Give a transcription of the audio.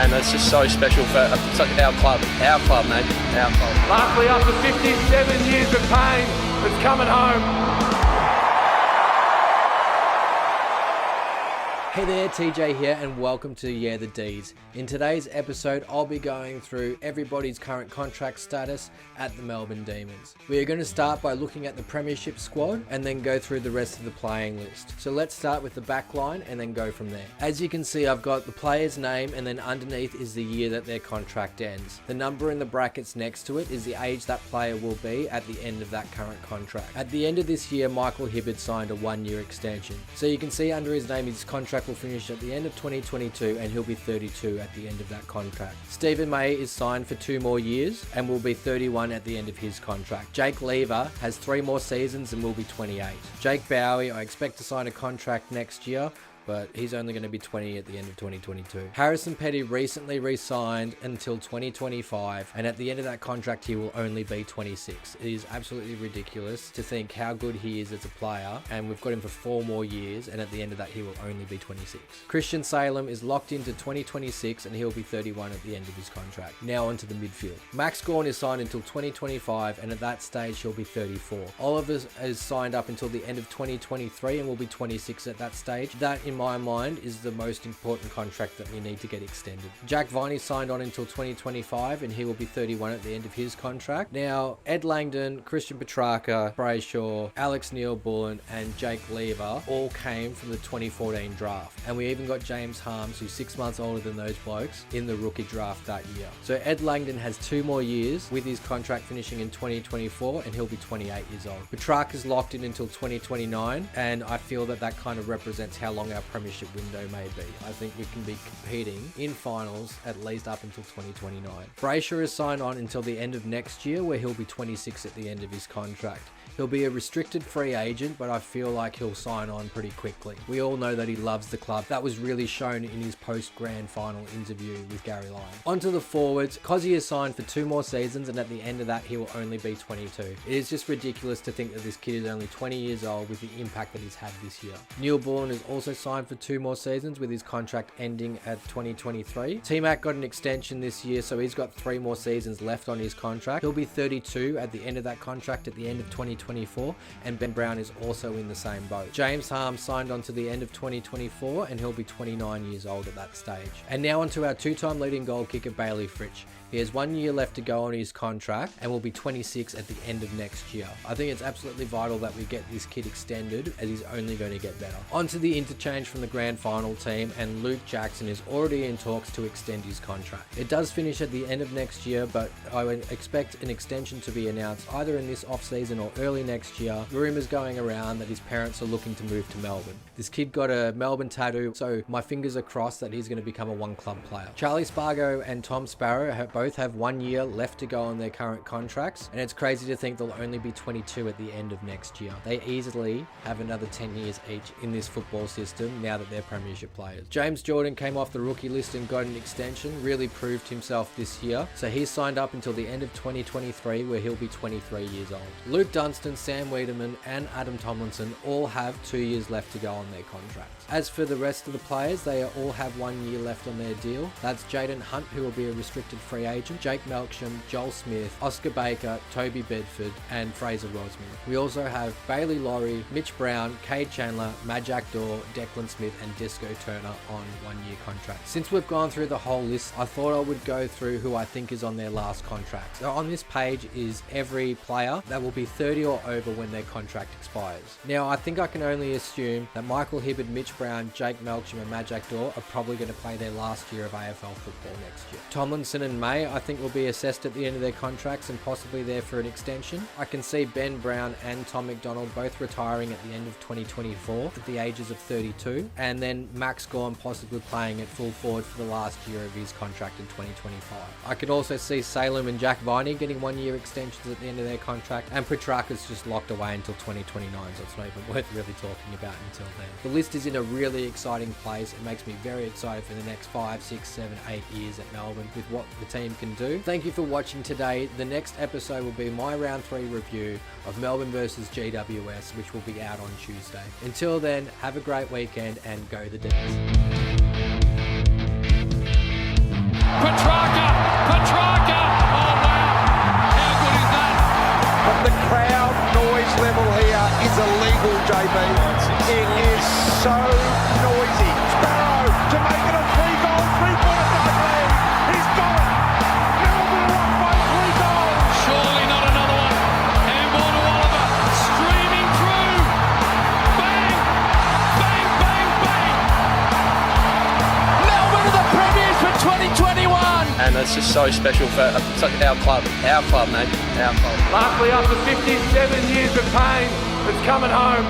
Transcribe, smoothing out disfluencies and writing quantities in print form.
and it's just so special for our club, mate, our club. Lastly, after 57 years of pain, it's coming home. Hey there, TJ here, and welcome to Yeahthedees. In today's episode, I'll be going through everybody's current contract status at the Melbourne Demons. We are going to start by looking at the premiership squad and then go through the rest of the playing list. So let's start with the back line and then go from there. As you can see, I've got the player's name and then underneath is the year that their contract ends. The number in the brackets next to it is the age that player will be at the end of that current contract. At the end of this year, Michael Hibberd signed a 1-year extension. So you can see under his name, his contract will finish at the end of 2022 and he'll be 32 at the end of that contract. Stephen May is signed for 2 more years and will be 31 at the end of his contract. Jake Lever has 3 more seasons and will be 28. Jake Bowie, I expect to sign a contract next year, but he's only going to be 20 at the end of 2022. Harrison Petty recently re-signed until 2025, and at the end of that contract, he will only be 26. It is absolutely ridiculous to think how good he is as a player, and we've got him for 4 more years, and at the end of that, he will only be 26. Christian Salem is locked into 2026, and he'll be 31 at the end of his contract. Now onto the midfield. Max Gawn is signed until 2025, and at that stage, he'll be 34. Oliver is signed up until the end of 2023, and will be 26 at that stage. That, in my mind, is the most important contract that we need to get extended. Jack Viney signed on until 2025 and he will be 31 at the end of his contract. Now, Ed Langdon, Christian Petrarca, Brayshaw, Alex Neil-Bullen and Jake Lever all came from the 2014 draft. And we even got James Harms, who's 6 months older than those blokes, in the rookie draft that year. So Ed Langdon has 2 more years with his contract finishing in 2024 and he'll be 28 years old. Petrarca's locked in until 2029 and I feel that that kind of represents how long our premiership window may be. I think we can be competing in finals at least up until 2029. Brayshaw is signed on until the end of next year where he'll be 26 at the end of his contract. He'll be a restricted free agent, but I feel like he'll sign on pretty quickly. We all know that he loves the club. That was really shown in his post-grand final interview with Gary Lyon. Onto the forwards. Cozzy is signed for 2 more seasons, and at the end of that, he will only be 22. It is just ridiculous to think that this kid is only 20 years old with the impact that he's had this year. Neil Bullen is also signed for 2 more seasons with his contract ending at 2023. T-Mac got an extension this year, so he's got 3 more seasons left on his contract. He'll be 32 at the end of that contract at the end of 2024, and Ben Brown is also in the same boat. James Harms signed on to the end of 2024 and he'll be 29 years old at that stage. And now onto our 2-time leading goal kicker Bayley Fritsch. He has 1 year left to go on his contract and will be 26 at the end of next year. I think it's absolutely vital that we get this kid extended as he's only going to get better. Onto the interchange from the grand final team, and Luke Jackson is already in talks to extend his contract. It does finish at the end of next year, but I would expect an extension to be announced either in this off-season or early next year. Rumours going around that his parents are looking to move to Melbourne. This kid got a Melbourne tattoo, so my fingers are crossed that he's going to become a 1-club player. Charlie Spargo and Tom Sparrow both have 1 year left to go on their current contracts, and it's crazy to think they'll only be 22 at the end of next year. They easily have another 10 years each in this football system now that they're premiership players. James Jordan came off the rookie list and got an extension, really proved himself this year, so he's signed up until the end of 2023 where he'll be 23 years old. Luke Dunstan, Sam Wiedemann and Adam Tomlinson all have 2 years left to go on their contracts. As for the rest of the players, they all have 1 year left on their deal. That's Jaden Hunt, who will be a restricted free agent, Jake Melksham, Joel Smith, Oscar Baker, Toby Bedford, and Fraser Rosman. We also have Bailey Laurie, Mitch Brown, Cade Chandler, Majak Daw, Declan Smith, and Disco Turner on 1 year contracts. Since we've gone through the whole list, I thought I would go through who I think is on their last contract. So on this page is every player that will be 30 or over when their contract expires. Now, I think I can only assume that Michael Hibberd, Mitch Brown, Jake Melksham, and Majak Daw are probably going to play their last year of AFL football next year. Tomlinson and May, I think, will be assessed at the end of their contracts and possibly there for an extension. I can see Ben Brown and Tom McDonald both retiring at the end of 2024 at the ages of 32, and then Max Gawn possibly playing at full forward for the last year of his contract in 2025. I could also see Salem and Jack Viney getting 1 year extensions at the end of their contract, and Petrarca's just locked away until 2029, so it's not even worth really talking about until then. The list is in a really exciting place. It makes me very excited for the next 5, 6, 7, 8 years at Melbourne with what the team can do. Thank you for watching today. The next episode will be my round 3 review of Melbourne versus GWS, which will be out on Tuesday. Until then, have a great weekend and go the Dees. Petrarca! Oh wow! How good is that? But the crowd noise level here is illegal, JB. It is so noisy. Sparrow to make it a 3-goal, 3-point lead. He's got it. Melbourne are up by 3 goals. Surely not another one. Handball to Oliver. Streaming through. Bang! Bang, bang, bang! Melbourne are the premiers for 2021. And it's just so special for our club, mate, our club. Lastly, after 57 years of pain, it's coming home.